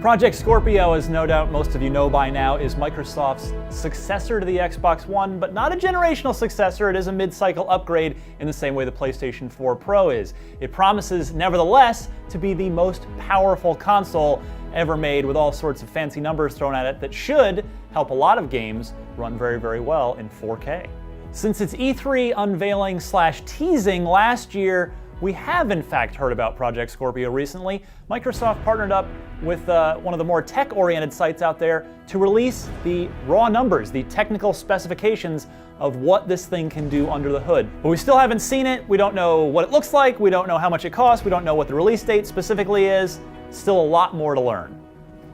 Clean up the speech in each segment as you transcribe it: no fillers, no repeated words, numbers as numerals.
Project Scorpio, as no doubt most of you know by now, is Microsoft's successor to the Xbox One, but not a generational successor. It is a mid-cycle upgrade in the same way the PlayStation 4 Pro is. It promises, nevertheless, to be the most powerful console ever made, with all sorts of fancy numbers thrown at it that should help a lot of games run very, very well in 4K. Since its E3 unveiling / teasing last year, we have in fact heard about Project Scorpio recently. Microsoft partnered up with one of the more tech-oriented sites out there to release the raw numbers, the technical specifications of what this thing can do under the hood. But we still haven't seen it. We don't know what it looks like. We don't know how much it costs. We don't know what the release date specifically is. Still a lot more to learn.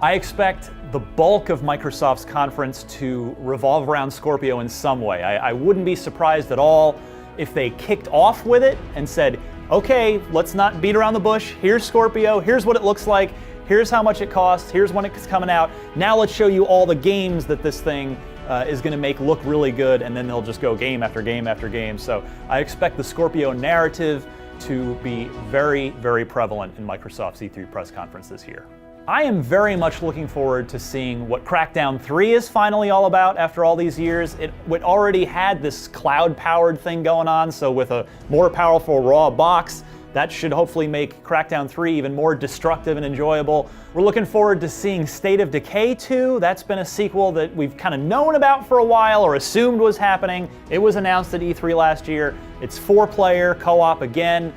I expect the bulk of Microsoft's conference to revolve around Scorpio in some way. I wouldn't be surprised at all if they kicked off with it and said, okay, let's not beat around the bush. Here's Scorpio, here's what it looks like, here's how much it costs, here's when it's coming out. Now let's show you all the games that this thing is going to make look really good, and then they'll just go game after game after game. So I expect the Scorpio narrative to be very, very prevalent in Microsoft's E3 press conference this year. I am very much looking forward to seeing what Crackdown 3 is finally all about after all these years. It already had this cloud-powered thing going on, so with a more powerful raw box, that should hopefully make Crackdown 3 even more destructive and enjoyable. We're looking forward to seeing State of Decay 2. That's been a sequel that we've kind of known about for a while or assumed was happening. It was announced at E3 last year. It's 4-player, co-op again,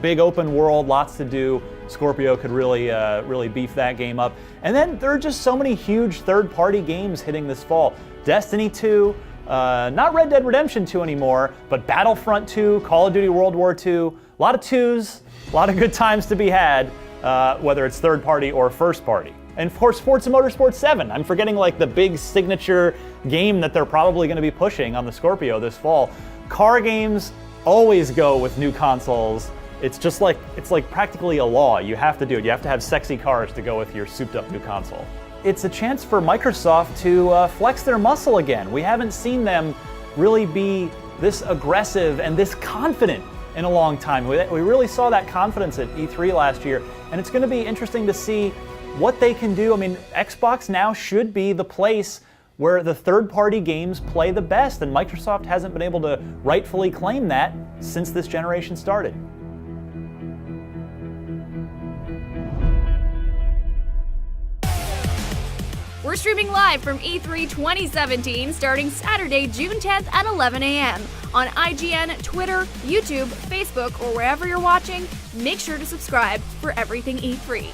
big open world, lots to do. Scorpio could really beef that game up. And then there are just so many huge third-party games hitting this fall. Destiny 2, not Red Dead Redemption 2 anymore, but Battlefront 2, Call of Duty World War II. A lot of twos, a lot of good times to be had, whether it's third-party or first-party. And of course, Forza Motorsports 7. I'm forgetting the big signature game that they're probably going to be pushing on the Scorpio this fall. Car games always go with new consoles. It's like practically a law. You have to do it. You have to have sexy cars to go with your souped-up new console. It's a chance for Microsoft to flex their muscle again. We haven't seen them really be this aggressive and this confident in a long time. We really saw that confidence at E3 last year, and it's going to be interesting to see what they can do. I mean, Xbox now should be the place where the third-party games play the best, and Microsoft hasn't been able to rightfully claim that since this generation started. We're streaming live from E3 2017 starting Saturday, June 10th at 11 a.m. on IGN, Twitter, YouTube, Facebook, or wherever you're watching. Make sure to subscribe for everything E3.